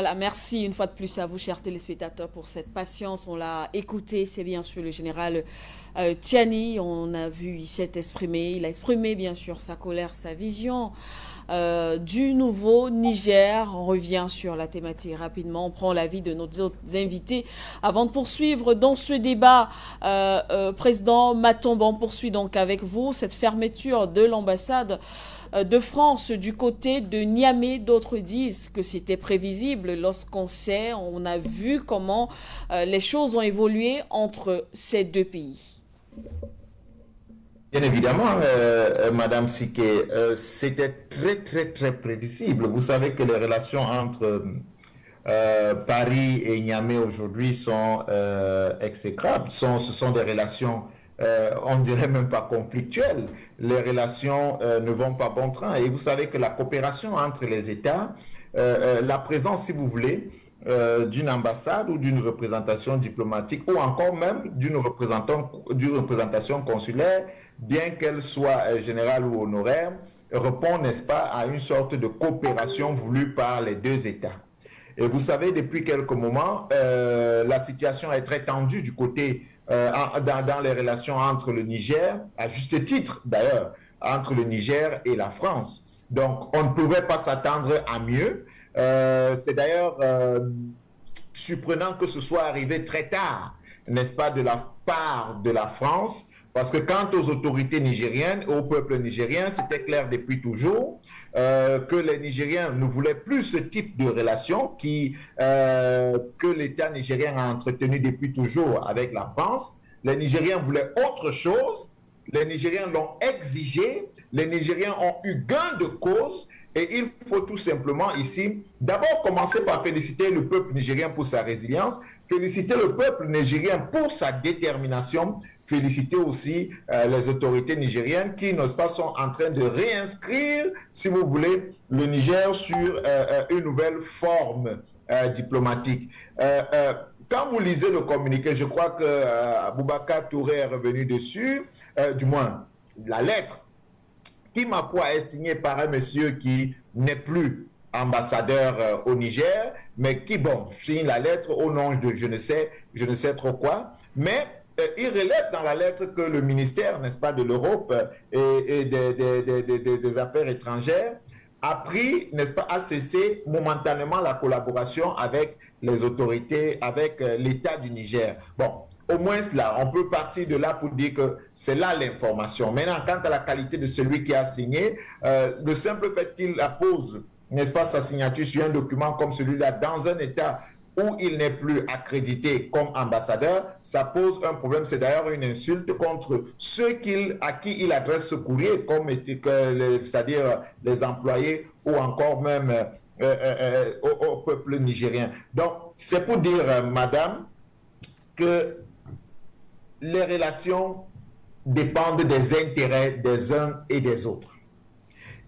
Voilà, merci une fois de plus à vous, chers téléspectateurs, pour cette patience. On l'a écouté, c'est bien sûr le général Tchiani. On a vu, il s'est exprimé. Il a exprimé, bien sûr, sa colère, sa vision du nouveau Niger. On revient sur la thématique rapidement. On prend l'avis de nos autres invités. Avant de poursuivre dans ce débat, Président Matombe, on poursuit donc avec vous cette fermeture de l'ambassade de France du côté de Niamey. D'autres disent que c'était prévisible lorsqu'on sait, on a vu comment les choses ont évolué entre ces deux pays. Bien évidemment, Madame Siké, c'était très prévisible. Vous savez que les relations entre Paris et Niamey aujourd'hui sont exécrables. Ce sont des relations, on dirait même pas conflictuelles. Les relations ne vont pas bon train. Et vous savez que la coopération entre les États, la présence, si vous voulez, d'une ambassade ou d'une représentation diplomatique ou encore même d'une représentation consulaire, bien qu'elle soit générale ou honoraire, répond, n'est-ce pas, à une sorte de coopération voulue par les deux États. Et vous savez, depuis quelques moments, la situation est très tendue du côté, dans les relations entre le Niger, à juste titre d'ailleurs, entre le Niger et la France. Donc, on ne pouvait pas s'attendre à mieux. C'est d'ailleurs surprenant que ce soit arrivé très tard, n'est-ce pas, de la part de la France, parce que quant aux autorités nigériennes, au peuple nigérien, c'était clair depuis toujours que les Nigériens ne voulaient plus ce type de relation que l'État nigérien a entretenu depuis toujours avec la France. Les Nigériens voulaient autre chose, les Nigériens l'ont exigé, les Nigériens ont eu gain de cause. Et il faut tout simplement ici, d'abord commencer par féliciter le peuple nigérien pour sa résilience, féliciter le peuple nigérien pour sa détermination, féliciter aussi les autorités nigériennes qui, n'est-ce pas, sont en train de réinscrire, si vous voulez, le Niger sur une nouvelle forme diplomatique. Quand vous lisez le communiqué, je crois que Boubacar Touré est revenu dessus, du moins la lettre qui, ma foi, est signé par un monsieur qui n'est plus ambassadeur au Niger, mais qui, bon, signe la lettre au nom de je ne sais trop quoi. Mais il relève dans la lettre que le ministère, n'est-ce pas, de l'Europe et des Affaires étrangères a pris, n'est-ce pas, a cessé momentanément la collaboration avec les autorités, avec l'État du Niger. Bon, au moins là, on peut partir de là pour dire que c'est là l'information. Maintenant, quant à la qualité de celui qui a signé, le simple fait qu'il appose, n'est-ce pas, sa signature sur un document comme celui-là dans un État où il n'est plus accrédité comme ambassadeur, ça pose un problème. C'est d'ailleurs une insulte contre ceux à qui il adresse ce courrier, comme c'est-à-dire les employés ou encore même au peuple nigérien. Donc, c'est pour dire, madame, que les relations dépendent des intérêts des uns et des autres.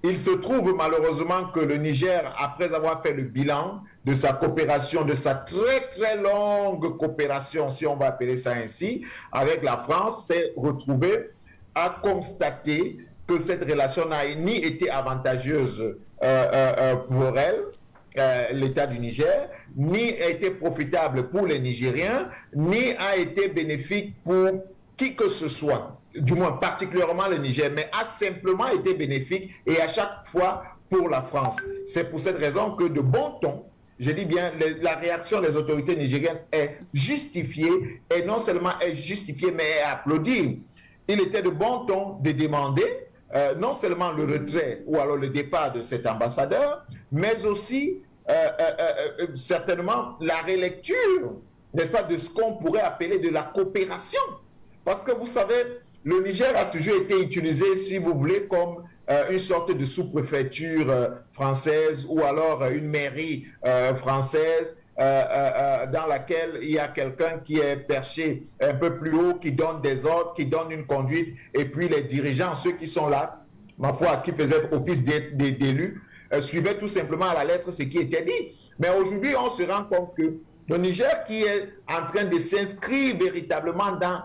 Il se trouve malheureusement que le Niger, après avoir fait le bilan de sa coopération, de sa très longue coopération, si on va appeler ça ainsi, avec la France, s'est retrouvé à constater que cette relation n'a ni été avantageuse pour elle, l'État du Niger, ni a été profitable pour les Nigériens, ni a été bénéfique pour qui que ce soit, du moins particulièrement le Niger, mais a simplement été bénéfique et à chaque fois pour la France. C'est pour cette raison que de bon ton, je dis bien, la réaction des autorités nigériennes est justifiée, et non seulement est justifiée, mais est applaudie. Il était de bon ton de demander non seulement le retrait ou alors le départ de cet ambassadeur, mais aussi certainement la relecture, n'est-ce pas, de ce qu'on pourrait appeler de la coopération. Parce que vous savez, le Niger a toujours été utilisé, si vous voulez, comme une sorte de sous-préfecture française ou alors une mairie française dans laquelle il y a quelqu'un qui est perché un peu plus haut, qui donne des ordres, qui donne une conduite, et puis les dirigeants, ceux qui sont là, ma foi, qui faisaient office d'élus, suivaient tout simplement à la lettre ce qui était dit. Mais aujourd'hui, on se rend compte que le Niger, qui est en train de s'inscrire véritablement dans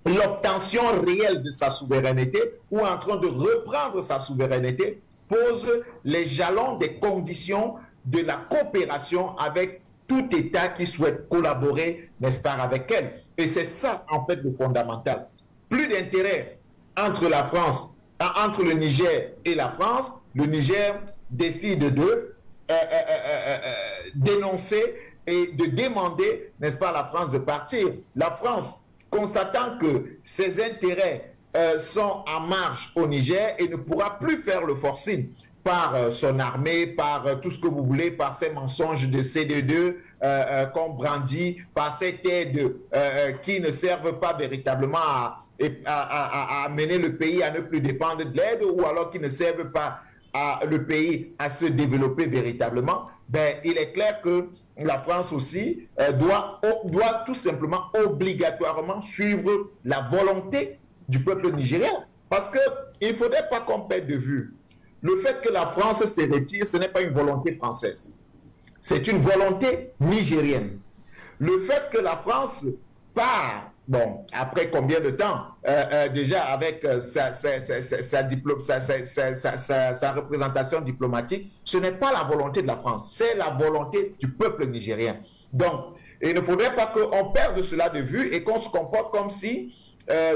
l'obtention réelle de sa souveraineté ou en train de reprendre sa souveraineté, pose les jalons des conditions de la coopération avec tout État qui souhaite collaborer, n'est-ce pas, avec elle. Et c'est ça, en fait, le fondamental. Plus d'intérêt entre la France, entre le Niger et la France. Le Niger décide de dénoncer et de demander, n'est-ce pas, à la France de partir. La France, constatant que ses intérêts sont en marche au Niger et ne pourra plus faire le forcing par son armée, par tout ce que vous voulez, par ses mensonges de CD2 qu'on brandit, par cette aide qui ne servent pas véritablement à amener le pays à ne plus dépendre de l'aide, ou alors qui ne servent pas le pays à se développer véritablement, ben, il est clair que la France aussi doit tout simplement obligatoirement suivre la volonté du peuple nigérien. Parce qu'il ne faudrait pas qu'on perde de vue le fait que la France se retire, ce n'est pas une volonté française. C'est une volonté nigérienne. Le fait que la France part, bon, après combien de temps, déjà avec sa représentation diplomatique, ce n'est pas la volonté de la France, c'est la volonté du peuple nigérien. Donc, il ne faudrait pas qu'on perde cela de vue et qu'on se comporte comme si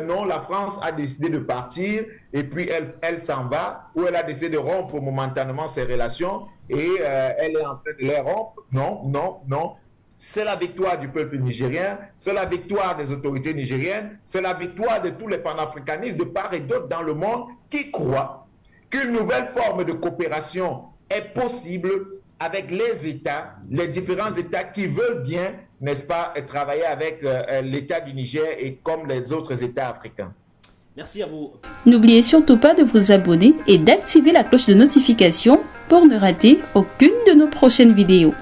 non, la France a décidé de partir et puis elle s'en va, ou elle a décidé de rompre momentanément ses relations et elle est en train de les rompre. Non, non, non. C'est la victoire du peuple nigérien, c'est la victoire des autorités nigériennes, c'est la victoire de tous les panafricanistes de part et d'autre dans le monde qui croient qu'une nouvelle forme de coopération est possible avec les États, les différents États qui veulent bien, n'est-ce pas, travailler avec l'État du Niger et comme les autres États africains. Merci à vous. N'oubliez surtout pas de vous abonner et d'activer la cloche de notification pour ne rater aucune de nos prochaines vidéos.